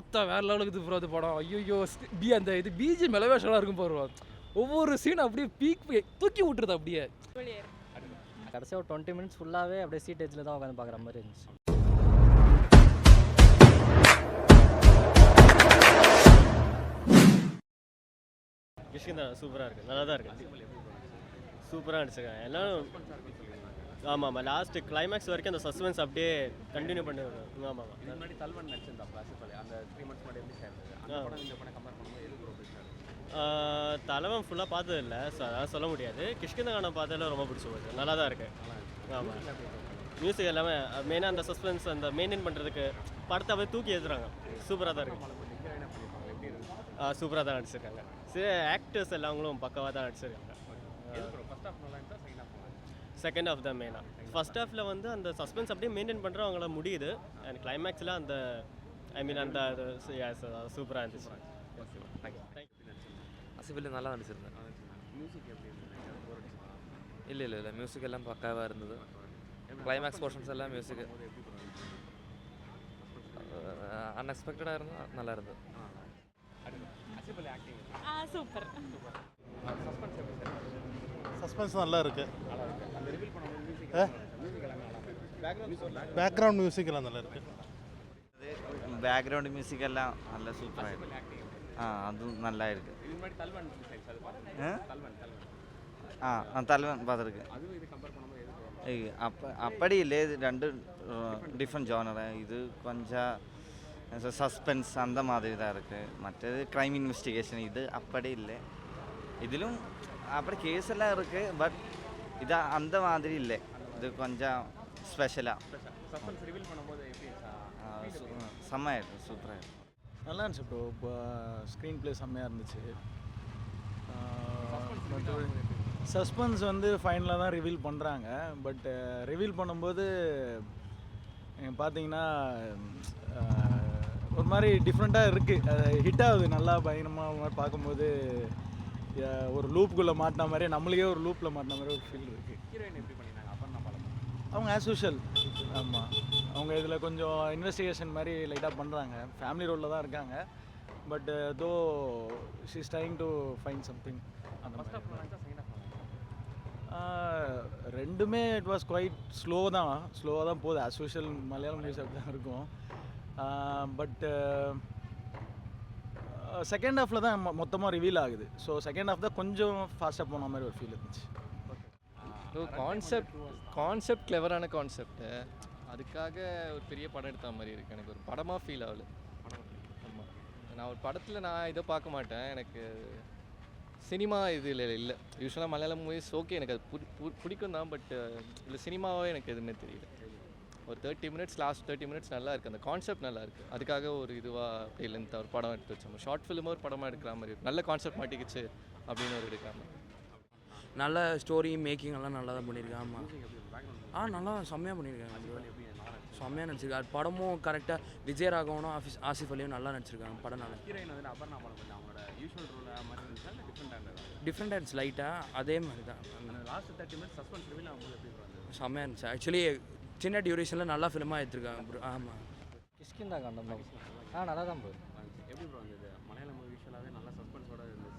பார்த்தா வேற லெவலுக்கு இது ப்ரோ அது படம். ஐயோ அந்த இது பிஜிஎம் எலவேஷனாக இருக்கும் ப்ரோ. ஒவ்வொரு சீனும் அப்படியே பீக் தூக்கி விட்டுருது அப்படியே. கடைசியாக ஒரு 20 மினிட்ஸ் ஃபுல்லாகவே அப்படியே சீட் எஜ்ஜில் தான் உட்காந்து பார்க்குற மாதிரி இருந்துச்சு. கிஷ்கிந்தா சூப்பராக இருக்குது, நல்லா தான் இருக்குது, சூப்பராக நடிச்சிருக்காங்க எல்லாம். ஆமாம் ஆமாம், லாஸ்ட்டு கிளைமேக்ஸ் வரைக்கும் அந்த சஸ்பென்ஸ் அப்படியே கண்டினியூ பண்ணி வரும். ஆமாம் ஆமாம், முன்னாடி தல்வன் நடிச்சிருந்தா அந்த 3 months முன்னாடி எப்படி சேர்ந்தது அந்த படம் இந்த படம் கம்பேர் பண்ணும்போது எது ரொம்ப பிடிச்சது? தலைவன் ஃபுல்லாக பார்த்தது இல்லை, ஸோ அதான் சொல்ல முடியாது. கிஷ்கிந்தா கானம் பார்த்ததில் ரொம்ப பிடிச்சி போகுது, நல்லா தான் இருக்குது. ஆமாம், மியூசிக் எல்லாமே மெயினாக அந்த சஸ்பென்ஸ் அந்த மெயின்டைன் பண்ணுறதுக்கு படத்தை அப்படியே தூக்கி எழுதுறாங்க, சூப்பராக தான் இருக்குது. சூப்பராக தான் நடிச்சிருக்காங்க. சரி, ஆக்டர்ஸ் எல்லாங்களும் பக்கவாக தான் நடிச்சிருக்காங்க. செகண்ட் ஹாஃப் தான் மெயினாக. ஃபர்ஸ்ட் ஹாஃபில் வந்து அந்த சஸ்பென்ஸ் அப்படியே மெயின்டைன் பண்ணுற அவங்கள முடியுது. அண்ட் கிளைமேக்ஸில் அந்த அந்த சூப்பராக இருந்துச்சு. ஆசிஃபில் நல்லா நடிச்சிருந்தேன். மியூசிக் எப்படி இருந்தது? இல்லை மியூசிக் எல்லாம் பக்காவாக இருந்தது. கிளைமேக்ஸ் போர்ஷன்ஸ் எல்லாம் மியூசிக் அன்எக்ஸ்பெக்டடாக இருந்தால் நல்லா இருந்தது. சூப்பர். சஸ்பென்ஸ் நல்லா இருக்கு. பேக்ரவுண்ட் மியூசிக் எல்லாம் நல்லா இருக்கு. பேக்ரவுண்ட் மியூசிக் எல்லாம் நல்லா சூப்பராக இருக்கு. அதுவும் நல்லா இருக்கு. தல்வன் பார்த்துருக்கு. அப்படி இல்லை, இது ரெண்டு டிஃப்ரெண்ட் ஜானர். இது கொஞ்சம் சஸ்பென்ஸ் அந்த மாதிரி தான் இருக்குது. மற்றது க்ரைம் இன்வெஸ்டிகேஷன், இது அப்படி இல்லை. இதிலும் அப்படி கேஸ் எல்லாம் இருக்குது, பட் இது அந்த மாதிரி இல்லை. இது கொஞ்சம் ஸ்பெஷலாக செம்மையாக இருக்குது, சூப்பராக இருக்குது. நல்லா இருந்துச்சு ப்ரோ. இப்போ ஸ்க்ரீன் ப்ளே செம்மையாக இருந்துச்சு. சஸ்பென்ஸ் வந்து ஃபைனலாக தான் ரிவீல் பண்ணுறாங்க. பட் ரிவீல் பண்ணும்போது பார்த்தீங்கன்னா ஒரு மாதிரி டிஃப்ரெண்ட்டாக இருக்குது. ஹிட் ஆகுது நல்லா பயங்கரமாக. பார்க்கும்போது ஒரு லூப்புக்குள்ளே மாட்டின மாதிரி, நம்மளுக்கே ஒரு லூப்பில் மாட்டின மாதிரி ஒரு ஃபீல் இருக்குது. ஹீரோயின் எப்படி பண்ணியிருந்தாங்க? அப்புறம் நான் படம் அவங்க ஆஸ் யூஷுவல். ஆமாம், அவங்க இதில் கொஞ்சம் இன்வெஸ்டிகேஷன் மாதிரி லைட்டாக பண்ணுறாங்க. ஃபேமிலி ரோலில் தான் இருக்காங்க. பட் தோ she is trying to find something. அந்த ரெண்டுமே இட் வாஸ் குவைட் ஸ்லோவாக தான் போகுது. ஆஸ் யூஷுவல் மலையாளம் நியூஸ் அப்படி தான் இருக்கும். பட் செகண்ட் ஹாஃபில் தான் மொத்தமாக ரிவீல் ஆகுது. ஸோ செகண்ட் ஹாஃப் தான் கொஞ்சம் ஃபாஸ்ட்டாக போன மாதிரி ஒரு ஃபீல் இருந்துச்சு. கான்செப்ட் கிளவரான கான்செப்ட்டு, அதுக்காக ஒரு பெரிய படம் எடுத்த மாதிரி இருக்குது. எனக்கு ஒரு படமாக ஃபீல் ஆகல. ஆமாம், நான் ஒரு படத்தில் நான் இதை பார்க்க மாட்டேன். எனக்கு சினிமா இது இல்லை. யூஸ்வலாக மலையாளம் மூவிஸ் ஓகே, எனக்கு அது பிடிக்கும் தான். பட் இல்லை, சினிமாவே எனக்கு எதுவுமே தெரியல. ஒரு 30 minutes, லாஸ்ட் 30 minutes நல்லா இருக்குது. அந்த கான்செப்ட் நல்லா இருக்குது. அதுக்காக ஒரு இதுவாக அப்படி இல்லைன்னு ஒரு படம் எடுத்து வச்சோம். ஷார்ட் ஃபிலிமாக ஒரு படமாக எடுக்கிற மாதிரி இருக்கும். நல்ல கான்செப்ட் மாட்டிக்கிச்சு அப்படின்னு ஒரு எடுக்காம நல்ல ஸ்டோரி மேக்கிங் எல்லாம் நல்லா தான் பண்ணியிருக்காங்க. ஆமாம், நல்லா செம்மையாக பண்ணியிருக்காங்க. செம்மையாக நடிச்சிருக்காரு. படமும் கரெக்டாக விஜயராகவனும் ஆசிஃப் அலியும் நல்லா நடிச்சிருக்காங்க. படம் நல்லா. ஹீரோயின் வந்து அபர்ணா படம் அவங்களோட யூஷுவல் ரோல் மாதிரி இருந்துச்சா இல்லை டிஃப்ரெண்டாக இருந்துச்சு லைட்டாக. அதே மாதிரி தான். அந்த லாஸ்ட் 30 minutes சஸ்பென்ஸ் ரிவீல் ஆகும்போது எப்படி இருந்தது? செம்மையாக இருந்துச்சு. ஆக்சுவலி சின்ன டியூரேஷனில் நல்லா ஃபிலிமாக எடுத்துருக்காங்க ப்ரோ. ஆமாம், கிஷ்கிந்தா காண்டம் நல்லா தான் ப்ரோ. எப்படி ப்ரோ இருந்தது? மலையாளம் மூவி யூஷுவலாகவே நல்லா சஸ்பென்ஸோட இருந்துச்சு.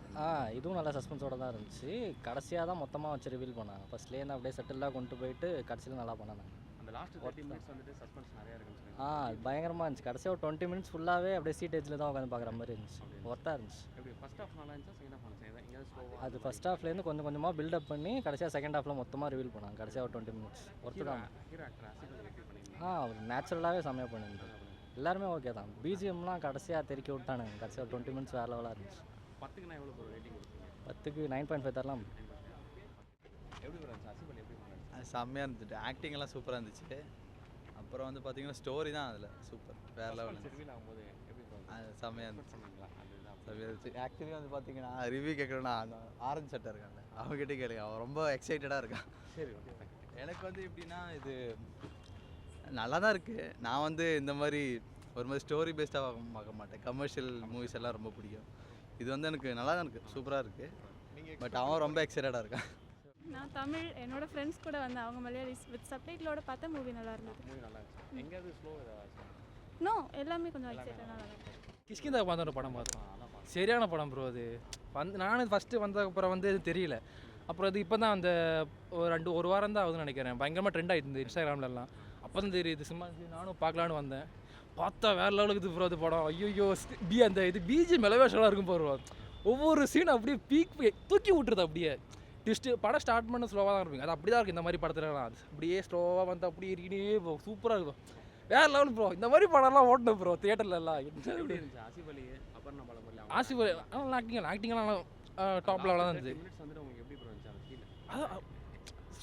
இதுவும் நல்லா சஸ்பென்ஸோட தான் இருந்துச்சு. கடைசியாக தான் மொத்தமாக வச்சு ரிவீல் பண்ணாங்க. ஃபர்ஸ்ட்லேருந்து அப்படியே செட்டிலாக கொண்டு போயிட்டு கடைசியில் நல்லா பண்ணாங்க. அந்த லாஸ்ட் 30 minutes வந்துட்டு சஸ்பென்ஸ் நிறையா இருக்குன்னு பயங்கரமாக இருந்துச்சு. கடைசியாக ஒரு 20 மினிட்ஸ் ஃபுல்லாகவே அப்படியே சீட் எஜ்ஜில் தான் உட்காந்து பார்க்குற மாதிரி இருந்துச்சு. ஒர்த்தாக இருந்துச்சு. எப்படி ஃபர்ஸ்ட் ஹாஃப் நல்லா இருந்துச்சா செகண்ட் ஹாஃப் நல்லா இருந்துச்சா? எங்கேயாவது ஸ்லோவாக? அது ஃபர்ஸ்ட் ஹாஃப்லேருந்து கொஞ்சம் கொஞ்சமாக பில்டப் பண்ணி கடைசியாக செகண்ட் ஹாஃபில் மொத்தமாக ரிவீல் பண்ணாங்க. கடைசியாக ஒரு 20 மினிட்ஸ் ஒர்த்து தான். ஹீரோ ஆக்டர் ஆசிஃப் அலி எப்படி பண்ணியிருந்தாங்க? அவர் நேச்சுரலாகவே செம்மையாக பண்ணியிருந்தார். எல்லாருமே ஓகே தான். பிஜிஎம்லாம் கடைசியாக தெறிக்க விட்டானுங்க. கடைசியாக ஒரு 20 மினிட்ஸ் வேறு லெவலாக இருந்துச்சு. 10க்கு நான் எவ்வளோ ரேட்டிங் கொடுத்தீங்க? 10க்கு 9.5 தரலாம். எப்படி இருந்துச்சு? ஆசிஃப் அலி எப்படி பண்ணாரு? அது செம்மையாக இருந்துச்சு. ஆக்டிங் எல்லாம் சூப்பராக இருந்துச்சு. அப்புறம் வந்து பார்த்தீங்கன்னா ஸ்டோரி தான் அதில் சூப்பர், வேறு லெவல். ரிவீல் ஆகும்போது எப்படி அது செம்மையாக இருந்துச்சு. சொன்னீங்களா? அதுதான் செம்மையாக இருந்துச்சு. ஆக்சுவலி வந்து பார்த்தீங்கன்னா ரிவ்யூ கேட்குறேன்னா அந்த ஆரஞ்சு சட்டை இருக்காங்க, அவங்ககிட்ட கேளுங்க. அவன் ரொம்ப எக்ஸைட்டடாக இருக்கான். சரி, எனக்கு வந்து எப்படின்னா இது நல்லா தான் இருக்குது. நான் வந்து இந்த மாதிரி ஒரு மாதிரி ஸ்டோரி பேஸ்டாக பார்க்க மாட்டேன். கமர்ஷியல் மூவிஸ் எல்லாம் ரொம்ப பிடிக்கும். இது வந்து எனக்கு நல்லா தான் இருக்குது, சூப்பராக இருக்குது. பட் அவன் ரொம்ப எக்ஸைட்டடாக இருக்கான். நான் தமிழ், என்னோட ஃப்ரெண்ட்ஸ் கூட வந்து அவங்க மலையாளிஸ் வித் சப்டைட்டிலோட பார்த்தா மூவி நல்லா இருந்தது. மூவி நல்லா இருந்துச்சு. எங்கேயாவது ஸ்லோ ஏதாவது? நோ, எல்லாமே கொஞ்சம் எக்ஸைட்டடாக நல்லா இருக்கும். கிஷ்கிந்தா பார்த்த படம் பார்த்தோம். சரியான படம் ப்ரோ. அது நானும் ஃபஸ்ட்டு வந்ததுக்கப்புறம் வந்து இது தெரியல. அப்புறம் அது இப்போ தான் அந்த ஒரு வாரம் தான் ஆகுதுன்னு நினைக்கிறேன். பயங்கரமாக ட்ரெண்ட் ஆகிட்டு இன்ஸ்டாகிராம்லலாம். அப்போ தான் தெரியுது சும்மா நானும் பார்க்கலான்னு வந்தேன். பார்த்தா வேறு லெவலுக்கு இது ப்ரோ அது படம். ஐயோ அந்த இது பிஜிஎம் மெலவேஷனாக இருக்கும் போடுவோம். ஒவ்வொரு சீனும் அப்படியே பீக் தூக்கி விட்டுருது. அப்படியே ட்விஸ்ட்டு படம் ஸ்டார்ட் பண்ண ஸ்லோவாக தான் இருப்பீங்க. அது அப்படி தான் இருக்குது இந்த மாதிரி படத்துலலாம். அது அப்படியே ஸ்லோவாக வந்து அப்படியே இருக்கே ப்ரோ. சூப்பராக இருக்கும். வேறு லெவல் ப்ரோ. இந்த மாதிரி படம்லாம் ஓட்டணும் ப்ரோ தியேட்டர்லலாம். எப்படி இருந்துச்சு ஆசிஃப் அலி அபர்ணா படம் பண்ணல ஆசிஃப் அலி ஆக்டிங்லாம் டாப் லெவலாக தான் இருந்துச்சு. மினிட்ஸ் வந்துட்டு உங்களுக்கு எப்படி ப்ரோ இருந்துச்சு அந்த ஃபீல்? அதான்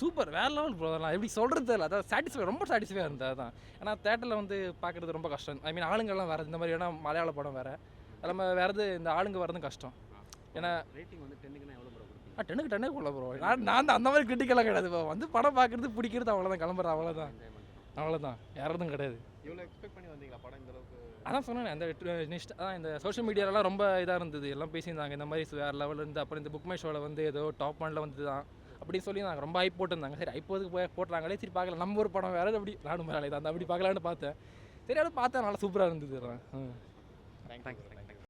சூப்பர் வேறு லெவல் ப்ரோ. அதெல்லாம் எப்படி சொல்கிறது இல்லை. அதான் ரொம்ப சாட்டிஸ்ஃபையாக இருந்தது. அதான் ஏன்னா தேட்டரில் வந்து பார்க்குறது ரொம்ப கஷ்டம். ஐ மீன் ஆளுங்கள்லாம் வேறு இந்த மாதிரி. ஏன்னா மலையாள படம் வேறு. அது நம்ம வேறு இந்த ஆளுங்க வரதும் கஷ்டம். ஏன்னா ரேட்டிங் வந்து 10க்குனா எவ்வளோ ப்ரோ கொடுப்பீங்க? 10க்கு 10 கொள்ள ப்ரோ. நான் அந்த மாதிரி கிரிட்டிக்கெல்லாம் கிடையாது ப்ரோ. வந்து படம் பார்க்குறது பிடிக்கிறது அவ்வளோதான். கிளம்புறது அவ்வளோதான். யாரதும் கிடையாது. இவ்வளோ எக்ஸ்பெக்ட் பண்ணி வந்தீங்களா படம் இந்த அளவுக்கு? அதான் சொன்னேன். அந்த அதான் இந்த சோஷியல் மீடியாலலாம் ரொம்ப இதாக இருந்தது. எல்லாம் பேசியிருந்தாங்க இந்த மாதிரி வேறு லெவலில் இருந்து. அப்புறம் இந்த புக் மை ஷோவில் வந்து ஏதோ டாப் 1 வந்து தான் அப்படின்னு சொல்லி நாங்கள் ரொம்ப ஹைப் போட்டிருந்தாங்க. சரி ஐப்போதுக்கு போட்டுறாங்களே, சரி பார்க்கலாம் நம்ம ஒரு படம் வேறு அப்படி நானும் மேலே தான் அப்படி பார்க்கலான்னு பார்த்தேன். சரி அப்படி பார்த்தேன். நல்லா சூப்பராக இருந்தது. தேங்க்யூ.